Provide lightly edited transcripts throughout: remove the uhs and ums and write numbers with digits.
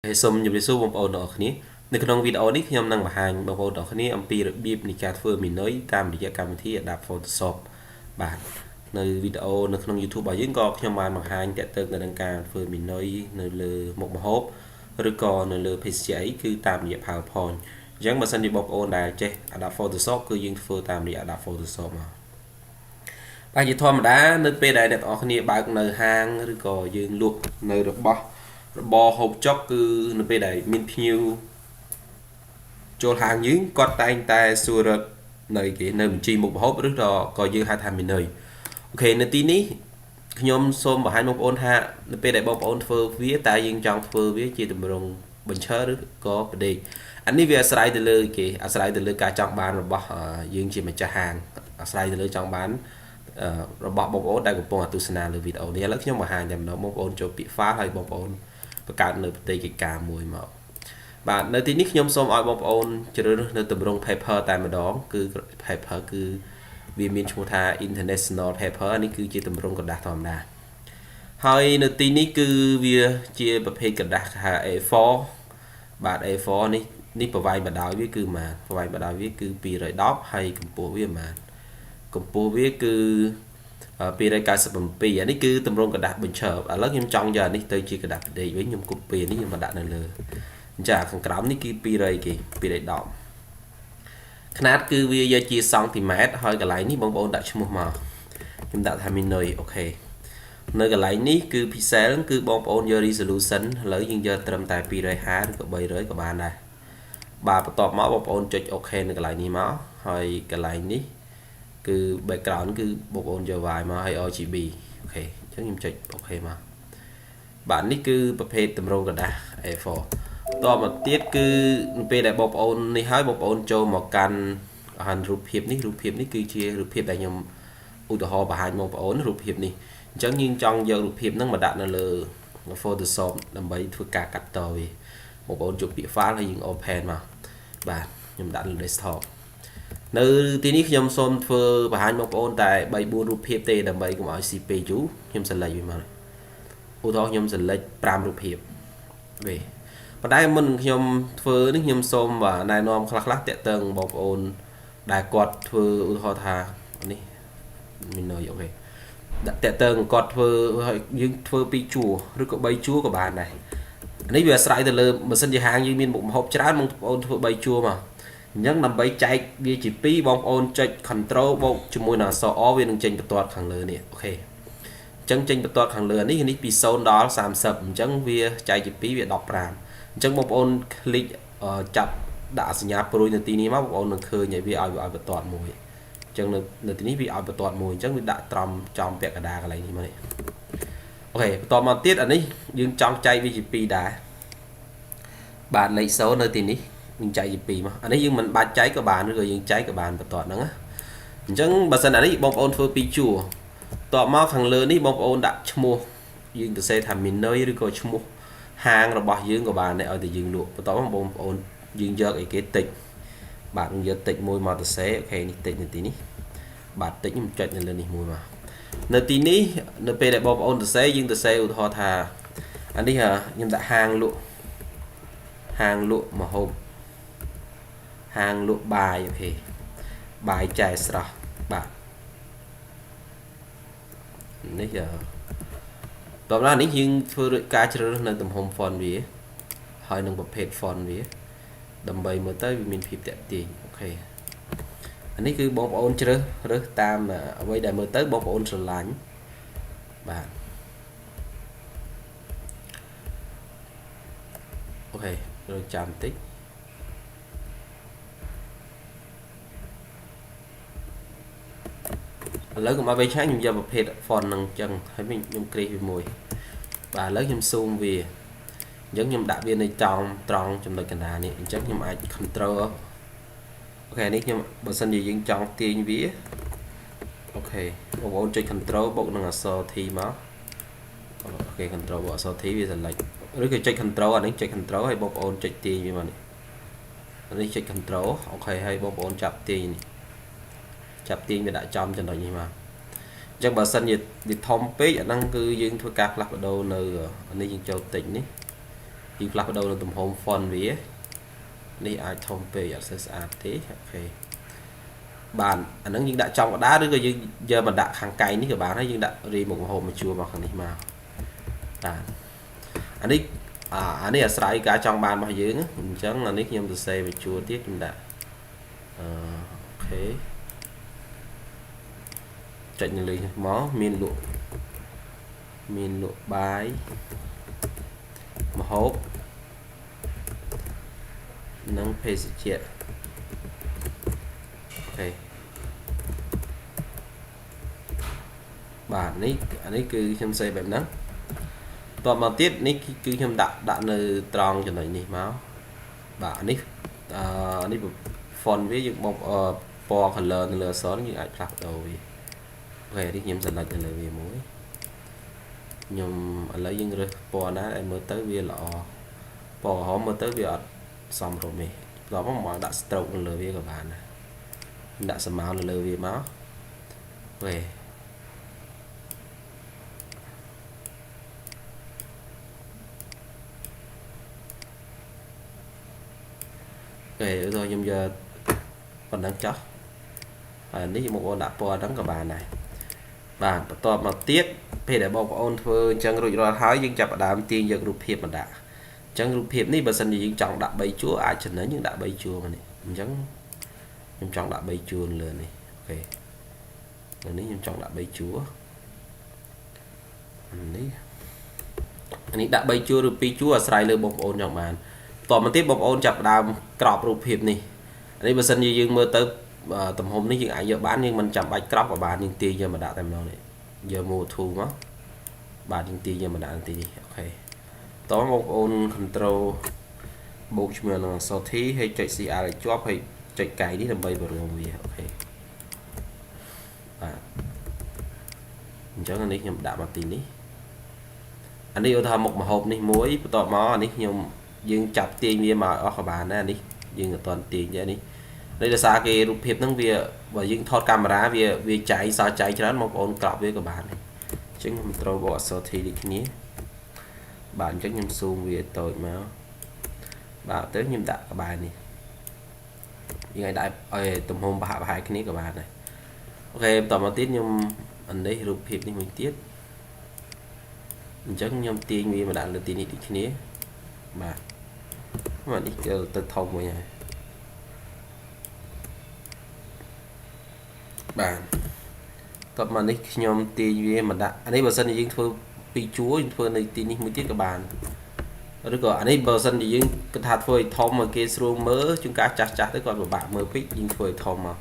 Hệ xôm nhập số bông ồn ở khníในក្នុងវីដេអូនេះខ្ញុំនឹងបង្ហាញបងប្អូនទាំងគ្នាអំពីរបៀបនៃការធ្វើមីនុយតាមរយៈកម្មវិធី Adobe Photoshop បាទនៅវីដេអូនៅក្នុង YouTube របស់យើងក៏ខ្ញុំបានបង្ហាញទាក់ទងទៅនឹងការធ្វើមីនុយនៅលើមុខម្ហូបឬក៏នៅលើភេសជ្ជៈអីគឺតាមរយៈ PowerPoint អញ្ចឹងបើសិនជាបងប្អូនដែលចេះ Adobe Photoshop គឺយើងធ្វើតាមរយៈ Adobe Photoshop មកបាទជាធម្មតានៅពេលដែលអ្នកទាំងអស់គ្នាបើកនៅហាងឬក៏យើងលក់នៅរបរហូបចុកគឺនៅពេលដែលមានភ្ញៀវចូលហាងយើងគាត់តែងតែសួររកនៅបញ្ជីមុខម្ហូបឬក៏យើងហៅថាមេនុយអូខេនៅទីនេះខ្ញុំសូមបង្ហាញបងប្អូនថានៅពេលដែលបងប្អូនធ្វើវាតើយើងចង់ធ្វើវាជាទម្រង់បញ្ឈរឬក៏បដិអានេះវាអាស្រ័យទៅលើអាស្រ័យទៅលើការចង់បានរបស់យើងជាម្ចាស់ហាងអាស្រ័យទៅលើចង់បានរបស់បងប្អូនដែលកំពុងទស្សនាលើវីដេអូនេះឥឡូវខ្ញុំបង្ហាញតែម្ដងបងប្អូនចូលពាក្យ file ហើយបងប្អូនបង្កើតនៅផ្ទៃកិច្ចការមួយមកបាទនៅទីនេះខ្ញុំសូមឲ្យបងប្អូនជ្រើសរើសនៅទម្រង់ paper តែម្ដងគឺ paper គឺវាមានឈ្មោះថា international paper នេះគឺជាទម្រង់กระดาษធម្មតាហើយនៅទីនេះគឺវាជាប្រភេទกระดาษថា A4 បាទ A4 នេះប្រវែងបណ្ដោយវាគឺប៉ុន្មានប្រវែងបណ្ដោយវាគឺ210ហើយកម្ពស់វាប៉ុន្មានកម្ពស់វាគឺ297អានេះគឺទម្រង់กระดาษបញ្ឈរឥឡូវខ្ញុំចង់យកអានេះទៅជាกระดาษផ្ដេកវិញខ្ញុំ copy នេះខ្ញុំមកដាក់នៅលើអញ្ចឹងខាងក្រោមនេះគឺ210ຂະຫນາດគឺវាយកជាសង់ទីម៉ែត្រហើយកន្លែងនេះបងប្អូនដាក់ឈ្មោះមកខ្ញុំដាក់ថាមីនុយអូខេនៅកន្លែងនេះគឺ pixel គឺបងប្អូនយក resolution ឥឡូវយើងយកត្រឹមតែ250ឬក៏300ក៏បានដែរបាទបន្ទាប់មកបងប្អូនចុចអូខេនៅកន្លែងនេះមកហើយកន្លែងនេះគឺ background គឺបងប្អូនយក Y មកហើយ RGB អូខេអញ្ចឹងខ្ញុំចុចអូខេមកបាទនេះគឺប្រភេទទម្រង់กระดาษ A4 តមកទៀតគឺពេលដែលបងប្អូននេះហើយបងប្អូនចូលមកកាន់រូបភាពនេះគឺជារូបភាពដែលខ្ញុំឧទាហរណ៍បង្ហាញបងប្អូនរូបភាពនេះអញ្ចឹងយើងចង់យករូបភាពហ្នឹងមកដាក់នៅលើ Photoshop ដើម្បីធ្វើការកាត់តវាបងប្អូនចុចពាក្យ file ហើយយើង open មកបាទខ្ញុំដាក់លើ desktop នៅទីនេះខ្ញុំសូមធ្វើបង្ហាញបងប្អូនតែ 3-4 រូបភាពទេដើម្បីកុំឲ្យស៊ីពេកយូរខ្ញុំ select វាមកឧទាហរណ៍ខ្ញុំ select 5 រូបភាពវាប៉ុន្តែមុនខ្ញុំធ្វើនេះខ្ញុំសូមណែនាំខ្លះតាក់ទងបងប្អូនដែលគាត់ធ្វើឧទាហរណ៍ថានេះមីនុយអូខេតាក់ទងគាត់ធ្វើយើងធ្វើ2ជួរឬក៏3ជួរក៏បានដែរនេះវាអាស្រ័យទៅលើម៉ាស៊ីនជាហាងយើងមានមុខម្ហូបច្រើនបងប្អូនធ្វើ3ជួរមកអញ្ចឹងដើម្បីចែកវាជា2បងប្អូនចុច control បូកជាមួយនឹងអក្សរ O វានឹងចេញបន្ទាត់ខាងលើនេះអូខេអញ្ចឹងចេញបន្ទាត់ខាងលើនេះពី0ដល់30អញ្ចឹងវាចែកជា2វា15អញ្ចឹងបងប្អូនคลิกចាប់ដាក់សញ្ញាព្រួយនៅទីនេះមកបងប្អូននឹងឃើញឲ្យវាឲ្យបន្ទាត់មួយអញ្ចឹងនៅទីនេះវាឲ្យបន្ទាត់មួយអញ្ចឹងវាដាក់ត្រង់ចំពាក់កណ្ដាលកន្លែងនេះមកនេះអូខេបន្តមកទៀតអានេះយើងចង់ចែកវាជា2ដែរបាទលេខ0នៅទីនេះយើងចែកជា2មកអានេះយើងមិនបាច់ចែកក៏បានឬក៏យើងចែកក៏បានបន្ទាត់ហ្នឹងណាអញ្ចឹងបើសិនអានេះបងប្អូនធ្វើ2ជួរតបមកខាងលើនេះបងប្អូនដាក់ឈ្មោះយើងទៅសេថាមីនុយឬក៏ឈ្មោះហាងរបស់យើងក៏បានដែរឲ្យតែយើងលក់បន្ទាប់មកបងប្អូនយើងយកអីគេតិចបាទយើងយកតិចមួយមកទៅសេអូខេនេះតិចនៅទីនេះបាទតិចខ្ញុំចុចនៅលើនេះមួយមកនៅទីនេះនៅពេលដែលបងប្អូនទៅសេយើងទៅសេឧទាហរណ៍ថាអានេះខ្ញុំដាក់ហាងលក់ម្ហូបហាងលក់បាយអូខេបាយចែស្រស់បាទនេះតោះណានេះយើងធ្វើការជ្រើសរើសនៅទំហំ font វាហើយនឹងប្រភេទ font វាដើម្បីមើលទៅវាមានភាពតាក់ទាញអូខេអានេះគឺបងប្អូនជ្រើសរើសតាមអ្វីដែលមើលទៅបងប្អូនស្រឡាញ់បាទអូខេរកចាំបន្តិចឥឡូវកុំឲ្យវាឆាំងខ្ញុំយកប្រភេទ font ហ្នឹងអញ្ចឹងហើយខ្ញុំគ្រីសវាមួយបាទឥឡូវខ្ញុំ zoom វាអញ្ចឹងខ្ញុំដាក់វានៅត្រង់ចំណុចកណ្ដាលនេះអញ្ចឹងខ្ញុំអាច control អូខេនេះខ្ញុំបើសិនជាយើងចង់ទាញវាអូខេបងប្អូនចុច control បូកនឹងអក្សរ T មកអូខេ control បូកអក្សរ T វា select ឬក៏ចុច control អានេះចុច control ហើយបងប្អូនចុចទាញវាមកនេះអានេះចុច control អូខេហើយបងប្អូនចាប់ទាញនេះចាប់ទាញវាដាក់ចំចំណុចនេះមកអញ្ចឹងបើសិនជាវាធំពេកអាហ្នឹងគឺយើងធ្វើការផ្លាស់ប្ដូរនៅអានេះយើងចូលតិចនេះ យ យើងផ្លាស់ប្ដូរនៅទំហំ font វានេះអាចធំពេកអត់សូវស្អាតទេអូខេបានអាហ្នឹងយើងដាក់ចំកណ្ដាលឬក៏យើងយកមកដាក់ខាងកែងនេះក៏បានហើយយើងដាក់រីមុខម្ហូបមកជួរមកខាងនេះមកបាទអានេះអាស្រ័យការចង់បានរបស់យើងអញ្ចឹងអានេះខ្ញុំសរសេរមកជួរទៀតខ្ញុំដាក់អូខេចុចនៅលើមកមានលក់បាយម្ហូបនិងភេសជ្ជៈអូខេបាទអានេះគឺខ្ញុំសេបែបហ្នឹងតបមកទៀតនេះគឺខ្ញុំដាក់នៅត្រង់ចំណុចនេះមកបាទនេះនេះ font វាយើងបបពណ៌ color នៅលើអក្សរយើងអាចផ្លាស់ប្ដូរវាអូខេនេះខ្ញុំselectនៅលើវាមួយខ្ញុំឥឡូវយើងរើសពណ៌ណាឲ្យមើលទៅវាល្អពណ៌ក្រហមមើលទៅវាអត់សមរម្យទេដល់មកដាក់ stroke នៅលើវាក៏បានដែរដាក់ស្មៅនៅលើវាមកអូខេខ្ញុំយកប៉ុណ្ណឹងចោះហើយនេះមកអូនដាក់ពណ៌ហ្នឹងក៏បានដែរបាទបន្ទាប់មកទៀតពេលដែលបងប្អូនធ្វើអញ្ចឹងរួចរាល់ហើយយើងចាប់ផ្ដើមទាញយករូបភាពមកដាក់អញ្ចឹងរូបភាពនេះបើសិនជាយើងចង់ដាក់3ជួរអាចចំណេញយើងដាក់3ជួរមកនេះអញ្ចឹងខ្ញុំចង់ដាក់3ជួរលើនេះអូខេលើនេះខ្ញុំចង់ដាក់3ជួរនេះដាក់3ជួរឬ2ជួរអាស្រ័យលើបងប្អូនចង់បានតមកទៀតបងប្អូនចាប់ផ្ដើមក្របរូបភាពនេះនេះបើសិនជាយើងមើលទៅទំហំនេះយើងអាចយកបានយើងមិនចាំបាច់ក្របក៏បានយើងទាញយកមកដាក់តែម្ដងនេះយក move tool មកបាទយើងទាញយកមកដាក់ទីនេះអូខេតបងប្អូន control បូកជាមួយនឹងអក្សរ T ហើយចុច CR ឲ្យជាប់ហើយចុចកែងនេះដើម្បីបង្រួមវាអូខេបាទអញ្ចឹងនេះខ្ញុំដាក់មកទីនេះអានេះឧទាហរណ៍មុខម្ហូបនេះមួយបន្ទាប់មកអានេះយើងចាប់ទាញវាមកអស់ក៏បានដែរនេះយើងអត់ទាន់ទាញទេនេះដោយសារគេរូបភាពហ្នឹងវាបើយើងថតកាមេរ៉ាវាចៃសល់ចៃច្រើនបងប្អូនក្របវាក៏បានដែរអញ្ចឹងខ្ញុំត្រូវបកអក្សរ T ដូចគ្នាបាទអញ្ចឹងខ្ញុំស៊ូមវាតូចមកបាទទៅខ្ញុំដាក់ក្បែរនេះយើងឲ្យដាក់ឲ្យទំហំប្រហែលគ្នាក៏បានដែរអូខេបន្តមកទៀតខ្ញុំអានេះរូបភាពនេះមួយទៀតអញ្ចឹងខ្ញុំទាញវាមកដាក់លើទីនេះដូចគ្នាបាទមកនេះទៅធំវិញហើយបាទតបមកនេះខ្ញុំទាញវាមកដាក់អានេះបើសិនជាយើងធ្វើ2ជួរយើងធ្វើនៅទីនេះមួយទៀតក៏បានឬក៏អានេះបើសិនជាយើងគិតថាធ្វើឲ្យធំឲ្យគេស្រួលមើលជួនកាលចាស់ទៅគាត់ពិបាកមើលពេកយើងធ្វើឲ្យធំមក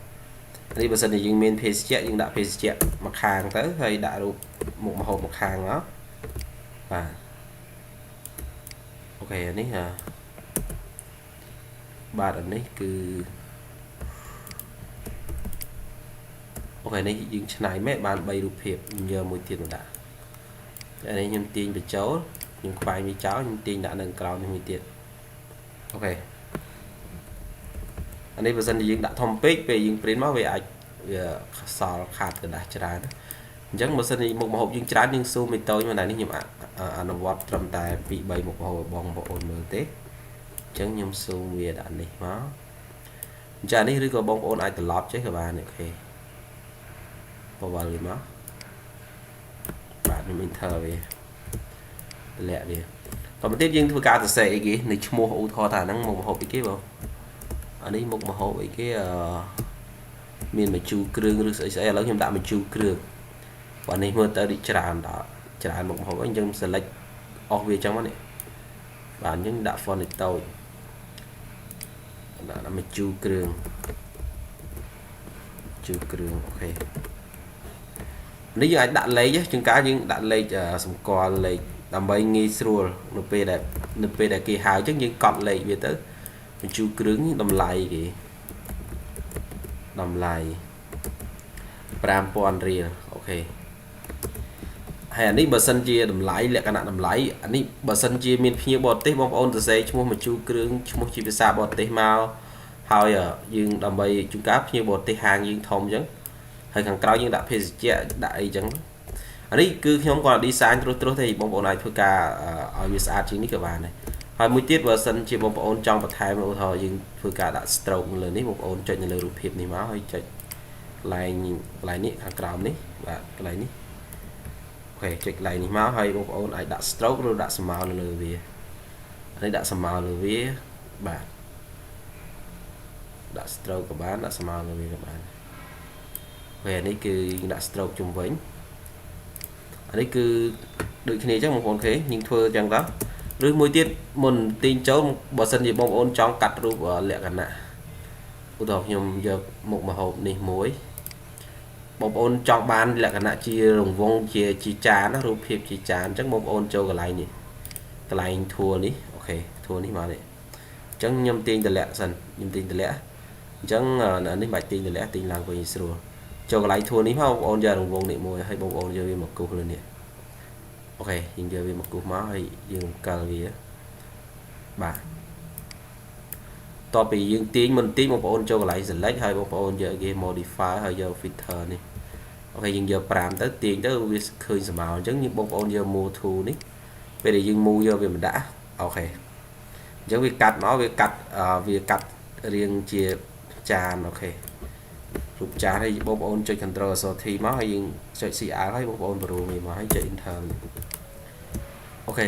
នេះបើសិនជាយើងមានភេសជ្ជៈយើងដាក់ភេសជ្ជៈមកខាងទៅហើយដាក់រូបមុខម្ហូបមកខាងមកបាទអូខេអានេះបាទអានេះគឺអូខេនេះយើងឆ្នៃមែនបាន3រូបភាពយកមួយទៀតមកដាក់អានេះខ្ញុំទាញបញ្ចូលខ្ញុំខ្វែងវាចោលខ្ញុំទាញដាក់នៅក្រោមនេះមួយទៀតអូខេអានេះបើសិនជាយើងដាក់ធំពេកពេលយើងព្រីនមកវាអាចវាសល់ខាតกระดาษច្រើនអញ្ចឹងបើសិនជាមុខម្ហូបយើងច្រើនយើងស៊ូមឲ្យតូចមកនេះខ្ញុំអនុវត្តត្រឹមតែ2 3មុខម្ហូបបងប្អូនមើលទេអញ្ចឹងខ្ញុំស៊ូមវាដាក់នេះមកអញ្ចឹងនេះឬក៏បងប្អូនអាចត្រឡប់ចេះក៏បានអូខេបវល់វាមកបាទខ្ញុំ enter វាតម្លាក់វាតទៅទៀតយើងធ្វើការសរសេរអីគេនៅឈ្មោះឧទាហរណ៍ថាហ្នឹងមុខម្ហូបអីគេបងអានេះមុខម្ហូបអីគេមានម្ជូរគ្រឿងឬស្អីឥឡូវខ្ញុំដាក់ម្ជូរគ្រឿងបាទនេះមើលទៅច្រើនដល់ច្រើនមុខម្ហូបអញ្ចឹង select អស់វាអញ្ចឹងមកនេះបាទអញ្ចឹងដាក់ font នេះតូចដាក់ម្ជូរគ្រឿងអូខេនេះយើងអាចដាក់លេខជាងការយើងដាក់លេខសម្គាល់លេខដើម្បីងាយស្រួលនៅពេលដែលគេហៅអញ្ចឹងយើងកត់លេខវាទៅបញ្ជូរគ្រឿងតម្លៃគេតម្លៃ 5000 រៀលអូខេហើយអានេះបើសិនជាតម្លៃលក្ខណៈតម្លៃអានេះបើសិនជាមានភ្ញៀវបរទេសបងប្អូនសរសេរឈ្មោះបញ្ជូរគ្រឿងឈ្មោះជាភាសាបរទេសមកហើយយើងដើម្បីជួនកាលភ្ញៀវបរទេសហាងយើងធំអញ្ចឹងហើយខាងក្រោយយើងដាក់ភេសជ្ជៈដាក់អីចឹងអានេះគឺខ្ញុំគាត់ design ត្រុសទេបងប្អូនអាចធ្វើការឲ្យវាស្អាតជាងនេះក៏បានដែរហ ហើយមួយទៀតបើសិនជាបងប្អូនចង់បន្ថែមឧទាហរណ៍យើងធ្វើការដាក់ stroke លើនេះបងប្អូនចុចនៅលើរូបភាពនេះមកហើយចុចកន្លែងនេះខាងក្រោមនេះបាទកន្លែងនេះអូខេចុចកន្លែងនេះមកហើយបងប្អូនអាចដាក់ stroke ឬដាក់ស្មើនៅលើវានេះដាក់ស្មើលើវាបាទដាក់ stroke ក៏បានដាក់ស្មើលើវាក៏បានពេលនេះគឺយើងដាក់ stroke ជុំវិញអានេះគឺដូចគ្នាអញ្ចឹងបងប្អូនឃើញយើងធ្វើអញ្ចឹងទៅឬមួយទៀតមុនទាញចូលបើសិនជាបងប្អូនចង់កាត់រូបលក្ខណៈឧទាហរណ៍ខ្ញុំយកមុខម្ហូបនេះមួយបងប្អូនចង់បានលក្ខណៈជារង្វង់ជាចានណារូបភាពជាចានអញ្ចឹងបងប្អូនចូលកន្លែងនេះកន្លែងធួនេះអូខេធួនេះមកនេះអញ្ចឹងខ្ញុំទាញតម្លាក់សិនខ្ញុំទាញតម្លាក់អញ្ចឹងនេះមិនបាច់ទាញតម្លាក់ទាញឡើងវិញស្រួលចូលកន្លែងធួនេះមកបងប្អូនយករង្វង់នេះមួយហើយបងប្អូនយកវាមកគូសលើនេះអូខេយើងយកវាមកគូសមកហើយយើងកាល់វាបាទតទៅពីយើងទាញមុនទាញបងប្អូនចូលកន្លែង select ហើយបងប្អូនយកគេ modify ហើយយក filter នេះអូខេយើងយក5ទៅទាញទៅវាឃើញស្មើអញ្ចឹងបងប្អូនយក move to នេះពេលដែលយើង move យកវាមកដាក់អូខេអញ្ចឹងវាកាត់មកវាកាត់រាងជាចានអូខេរូបចានហើយបងប្អូនចុច control T មកហើយយើងចុច CR ហើយបងប្អូនបរូវាមកហើយចុច enter អូខេ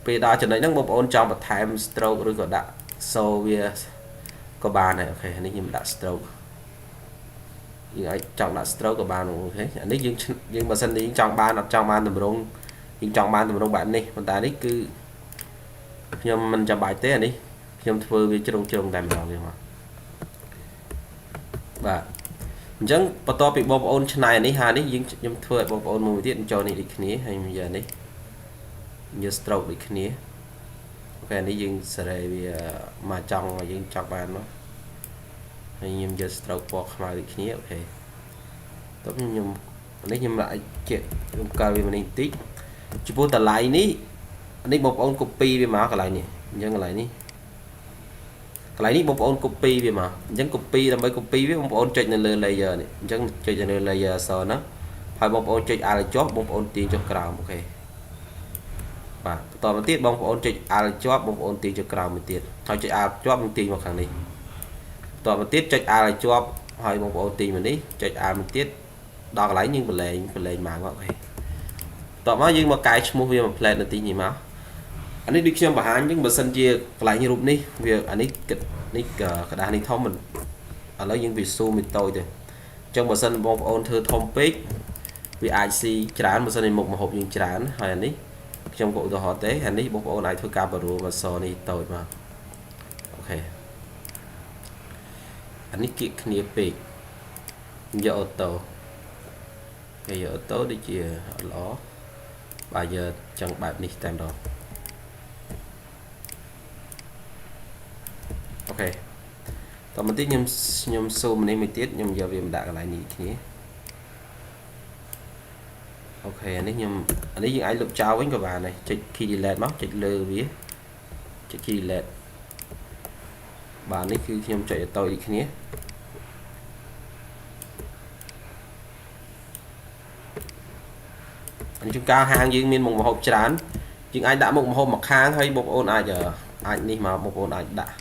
ពេលដល់ចំណុចហ្នឹងបងប្អូនចង់បន្ថែម stroke ឬក៏ដាក់ so វាក៏បានដែរអូខេនេះខ្ញុំដាក់ stroke យើងអាចចង់ដាក់ stroke ក៏បានអូខេអានេះយើងបើសិនយើងចង់បានអត់ចង់បានតម្រងយើងចង់បានតម្រងបែបនេះប៉ុន្តែនេះគឺខ្ញុំមិនចាំបាច់ទេអានេះខ្ញុំធ្វើវាជ្រុងតែម្ដងវាមកបាទអញ្ចឹងបន្ទាប់ពីបងប្អូនឆ្នៃអានេះហើយនេះខ្ញុំធ្វើឲ្យបងប្អូនមួយទៀតចូលនេះដូចគ្នាហើយយកនេះយក stroke ដូចគ្នាអូខេនេះយើងសេរីវាមកចង់ឲ្យយើងចង់បានមកហើយខ្ញុំយក stroke ពណ៌ខ្មៅដូចគ្នាអូខេតោះខ្ញុំនេះខ្ញុំដាក់ជាខ្ញុំកើវាមកនេះបន្តិចចំពោះតម្លៃនេះនេះបងប្អូន copy វាមកកន្លែងនេះអញ្ចឹងកន្លែងនេះបងប្អូន copy វាមកអញ្ចឹង copy ដើម្បី copy វាបងប្អូនចុចនៅលើ layer នេះអញ្ចឹងចុចនៅលើ layer អសហ្នឹងហើយបងប្អូនចុច Alt ជាប់បងប្អូនទាញចុះក្រោមអូខេបាទបន្តមកទៀតបងប្អូនចុច Alt ជាប់បងប្អូនទាញចុះក្រោមមួយទៀតហើយចុច Alt ជាប់នឹងទាញមកខាងនេះបន្តមកទៀតចុច Alt ជាប់ហើយបងប្អូនទាញមកនេះចុច Alt មួយទៀតដល់កន្លែងយើងបលែងមកអូខេបន្តមកយើងមកកែឈ្មោះវាមក plate នៅទីនេះមកអានេះដូចខ្ញុំបង្ហាញអញ្ចឹងបើសិនជាកន្លែងរូបនេះវាអានេះនេះกระดาษនេះធំមិនឥឡូវយើងវា zoom ទៅទៅអញ្ចឹងបើសិនបងប្អូនធ្វើធំពេកវាអាចស៊ីច្រើនបើសិនជាមុខម្ហូបយើងច្រើនហើយអានេះខ្ញុំក៏ឧទាហរណ៍ទេអានេះបងប្អូនអាចធ្វើការបរួលមកសនេះតូចមកអូខេអានេះគៀកគ្នាពេកយកអូតូគេយកអូតូដូចជាល្អបើយកចឹងបែបនេះតែម្ដងអូខេតោះបន្តិចខ្ញុំซูមនេះមួយទៀតខ្ញុំយកវាមកដាក់កន្លែងនេះគ្នាអូខេអានេះយើងអាចលុបចោលវិញក៏បានដែរចុច key delete មកចុចលើវាចុច key delete បាទនេះគឺខ្ញុំចុចឲ្យតូចដូចគ្នាអញ្ចឹងការហាងយើងមានមុខម្ហូបច្រើនយើងអាចដាក់មុខម្ហូបមកខាងហើយបងប្អូនអាចនេះមកបងប្អូនអាចដាក់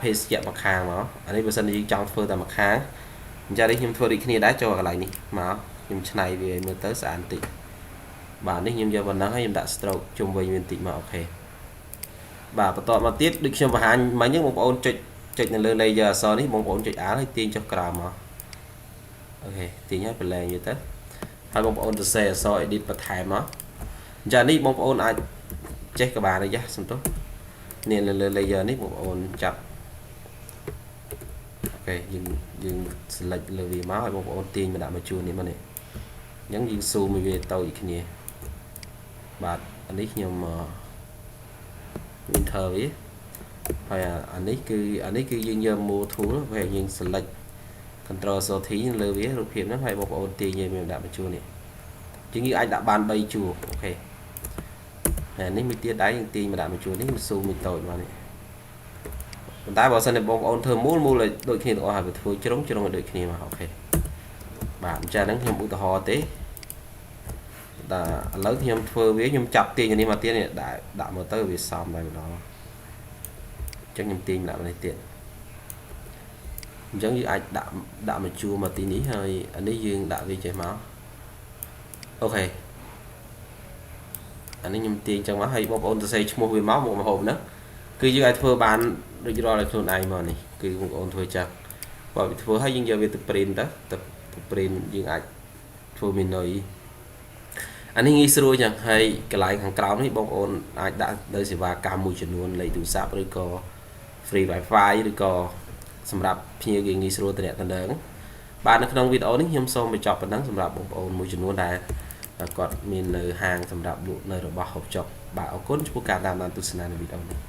ភេសជ្ជៈមកខាងមកអានេះបើសិនជាយើងចង់ធ្វើតែមកខាងអញ្ចឹងនេះខ្ញុំធ្វើដូចគ្នាដែរចូលកន្លែងនេះមកខ្ញុំឆ្នៃវាមើលទៅស្អាតបន្តិចបាទនេះខ្ញុំយកប៉ុណ្ណឹងហើយខ្ញុំដាក់ stroke ជុំវិញវាបន្តិចមកអូខេបាទបន្តមកទៀតដូចខ្ញុំបង្ហាញមិញហ្នឹងបងប្អូនចុចនៅលើ layer អសនេះបងប្អូនចុច Alt ហើយទាញចុះក្រោមមកអូខេទាញហើយប្រឡែងវាទៅហើយបងប្អូនទៅសេអស edit បន្ថែមមកអញ្ចឹងនេះបងប្អូនអាចចេះក៏បានដែរចាសំទោសនេះលើ layer នេះបងប្អូនចាប់អូខេយើង select លើវាមកហើយបងប្អូនទាញមកដាក់មកជួរនេះមកនេះអញ្ចឹងយើង zoom វាទៅដូចគ្នាបាទអានេះខ្ញុំenter វាហើយអានេះគឺយើងយក move tool ហើយយើង select control T លើវារូបភាពហ្នឹងហើយបងប្អូនទាញវាមកដាក់មកជួរនេះជាងយើងអាចដាក់បាន3ជួរអូខេហើយនេះមួយទៀតដែរយើងទាញមកដាក់មកជួរនេះយើង zoom វាតូចមកនេះប៉ុន្តែបើសិនជាបងប្អូនធ្វើមូលឲ្យដូចគ្នាទាំងអស់ហើយវាធ្វើជ្រុងឲ្យដូចគ្នាមកអូខេបាទអញ្ចឹងហ្នឹងខ្ញុំឧទាហរណ៍ទេ lớn thì nhom phơi với nhom chập tiền như mà tiền này đã mở tới vì xóm này đó chắc nhom tiền đã này tiền giống như ai đã mà chua mà tí ní hơi anh ấy dương đã vì chảy máu ok anh ấy nhom tiền trong máu hay bóp ôn xây mua về máu một hộp nữa cứ như ai phơi bán được rồi làខ្លួនai mà này cứ cũng ôn thôi chắc và phơi hay dương giờ về tập print đó tập print dương ai phơi mình nói anh ấy nghĩ rồi chẳng hay cái lại hàng cào này bóp ôn ai đã đời sẽ vào cam mùi chuyển luôn lấy từ sáp rồi có free wifi rồi có សម្រាប់ភ្ញៀវគេងាយស្រួលតំណែងបាទនៅក្នុងវីដេអូនេះខ្ញុំសូមបញ្ចប់ប៉ុណ្ណឹងសម្រាប់បងប្អូនមួយចំនួនដែលគាត់មាននៅហាងសម្រាប់លក់នៅរបស់ហូបចុកបាទអរគុណចំពោះការតាមដានទស្សនានៅវីដេអូនេះ